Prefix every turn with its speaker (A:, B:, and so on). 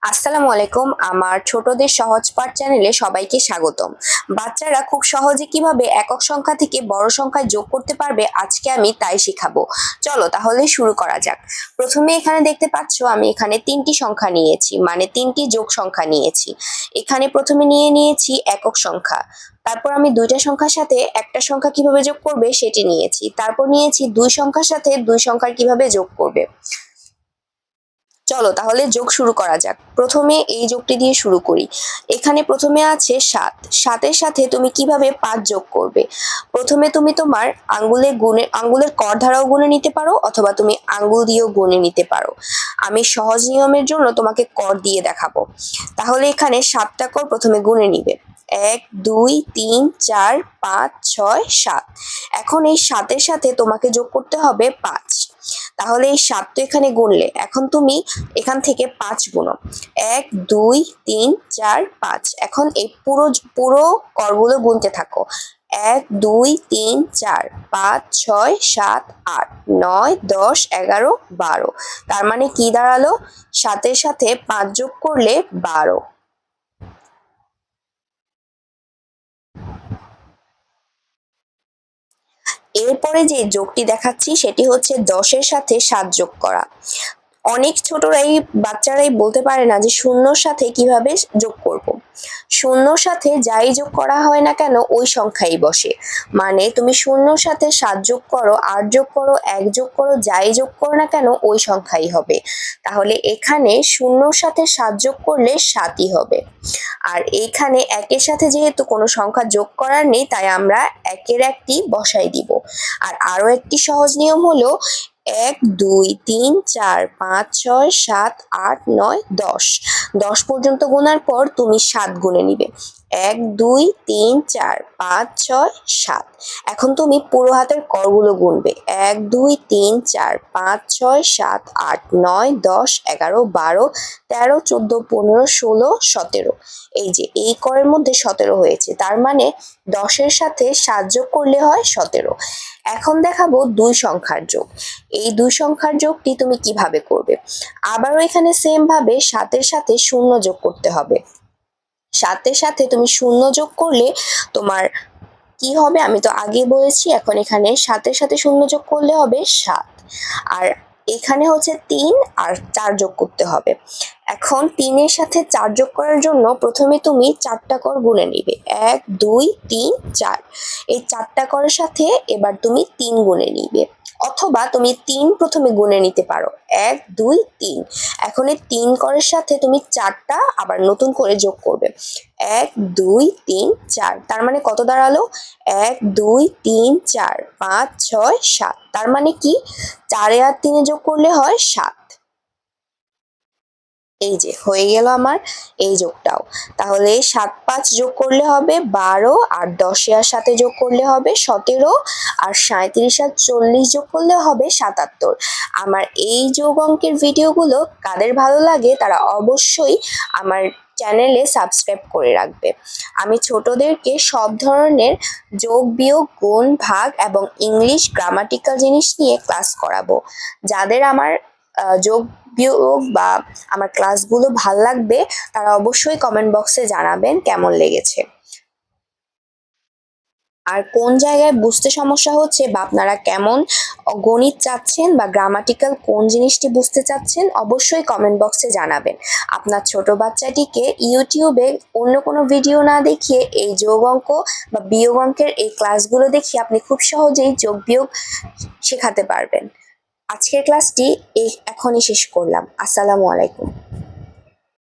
A: আসসালামু আলাইকুম। আমার ছোটদের সহজ পাঠ চ্যানেলে সবাইকে স্বাগতম। বাচ্চারা খুব সহজে কিভাবে একক সংখ্যা থেকে বড় সংখ্যায় যোগ করতে পারবে আজকে আমি তাই শিখাবো। চলো তাহলে শুরু করা যাক। প্রথমে এখানে দেখতে পাচ্ছ আমি এখানে তিনটি সংখ্যা নিয়েছি, মানে তিনটি যোগ সংখ্যা নিয়েছি। এখানে প্রথমে নিয়েছি একক সংখ্যা, তারপর আমি দুইটা সংখ্যার সাথে একটা সংখ্যা কিভাবে যোগ করবে সেটি নিয়েছি, তারপর নিয়েছি দুই সংখ্যার সাথে দুই সংখ্যার কিভাবে যোগ করবে। চলো তাহলে যোগ শুরু করা যাক। প্রথমে এই যোগটি দিয়ে শুরু করি। এখানে প্রথমে আছে ৭। ৭-এর সাথে তুমি কিভাবে ৫ যোগ করবে। প্রথমে তুমি তোমার আঙ্গুলের কর দ্বারাও গুণে নিতে পারো, অথবা তুমি আঙ্গুল দিয়েও গুণে নিতে পারো। আমি সহজ নিয়মের জন্য তোমাকে কর দিয়ে দেখাবো। তাহলে এখানে ৭টা কর প্রথমে গুণে নিবে। ১, ২, ৩, ৪, ৫, ৬, ৭। এখন এই ৭-এর সাথে তোমাকে যোগ করতে হবে ৫। তাহলে এই ৭ তো এখানে গুনলে, এখন তুমি এখান থেকে ৫ গুনো। ১, ২, ৩, ৪, ৫। এখন এই পুরো পুরো করগুলো গুনতে থাকো। ১, ২, ৩, ৪, ৫, ৬, ৭, ৮, ৯, ১০, ১১, ১২। তার মানে কি দাঁড়ালো? ৭-এর সাথে ৫ যোগ করলে ১২। এরপরে যে যোগটি দেখাচ্ছি সেটি হচ্ছে ১০-এর সাথে ৭ যোগ করা। অনেক বাচ্চারাই বলতে পারে না যে শূন্যর সাথে কিভাবে যোগ করব। শূন্যর সাথে যাই যোগ করা হয় না কেন ওই সংখ্যাই বসে। মানে তুমি শূন্যর সাথে ৭ যোগ করো, ৮ যোগ করো, ১ যোগ করো, যাই যোগ করো না কেন ওই সংখ্যাই হবে। তাহলে এখানে শূন্যর সাথে ৭ যোগ করলে ৭ই হবে। আর এইখানে ১-এর সাথে যেহেতু কোনো সংখ্যা যোগ করার নেই, তাই আমরা ১-এর একটি বসাই দিব। আর আরো একটি সহজ নিয়ম হলো ১, ২, ৩, ৪, ৫, ৬, ৭, ৮, ৯, ১০। ১০ পর্যন্ত গোনার পর তুমি ৭ গুনে নিবে। ১, ২, ৩, ৪, ৫, ৬, ৭। এখন তুমি পুরো হাতের করগুলো গুনবে। ১, ২, ৩, ৪, ৫, ৬, ৭, ৮, ৯, ১০, ১১, ১২, ১৩, ১৪, ১৫, ১৬, ১৭। এই যে এই করের মধ্যে ১৭ হয়েছে, তার মানে ১০-এর সাথে ৭ যোগ করলে হয় ১৭। এখন দেখাবো দুই সংখ্যার যোগ। এই দুই সংখ্যার যোগটি তুমি কিভাবে করবে। আবারও এখানে সেম ভাবে ৭-এর সাথে ০ যোগ করতে হবে। ৭-এর সাথে তুমি ০ যোগ করলে তোমার কি হবে আমি তো আগেই বলেছি। এখন এখানে ৭-এর সাথে ০ যোগ করলে হবে ৭। আর এখানে হচ্ছে ৩ আর ৪ যোগ করতে হবে। এখন ৩-এর সাথে ৪ যোগ করার জন্য প্রথমে তুমি ৪টা কর গুনে নিবে। ১, ২, ৩, ৪। এই ৪টা করের সাথে এবার তুমি ৩ গুনে নিবে, অথবা তুমি ৩ প্রথমে গুনে নিতে পারো। ১, ২, ৩। এখন এই ৩ করের সাথে তুমি ৪টা আবার নতুন করে যোগ করবে। ১, ২, ৩, ৪। তার মানে কত দাঁড়ালো? ১, ২, ৩, ৪, ৫, ৬, ৭। তার মানে কি ৪-এ আর ৩-এ যোগ করলে হয় ৭। এই যে হয়ে গেল আমার এই যোগটাও। তাহলে ৭, ৫ যোগ করলে হবে ১২, আর ১০-এ আর ৭-এ যোগ করলে হবে ১৭, আর ৩৭ আর ৪০ যোগ করলে হবে ৭৭। আমার এই যোগ অঙ্কের ভিডিওগুলো কাদের ভালো লাগে তারা অবশ্যই আমার চ্যানেলে সাবস্ক্রাইব করে রাখবে। আমি ছোটদেরকে সব ধরনের যোগ, বিয়োগ, গুণ, ভাগ এবং ইংলিশ গ্রামাটিক্যাল জিনিস নিয়ে ক্লাস করাবো। যাদের আমার যোগ, বিয়োগ বা আমার ক্লাসগুলো ভাল লাগবে তারা অবশ্যই কমেন্ট বক্সে জানাবেন কেমন লেগেছে। আর কোন জায়গায় বুঝতে সমস্যা হচ্ছে বা আপনারা কেমন গণিত চাচ্ছেন বা গ্রামাটিক্যাল কোন জিনিসটি বুঝতে চাচ্ছেন অবশ্যই কমেন্ট বক্সে জানাবেন। আপনার ছোট বাচ্চাটিকে ইউটিউবে অন্য কোনো ভিডিও না দেখিয়ে এই যোগ অঙ্ক বা বিয়োগ অঙ্কের এই ক্লাসগুলো দেখিয়ে আপনি খুব সহজেই যোগ বিয়োগ শেখাতে পারবেন। আজকের ক্লাসটি এখনই শেষ করলাম। আসসালামু আলাইকুম।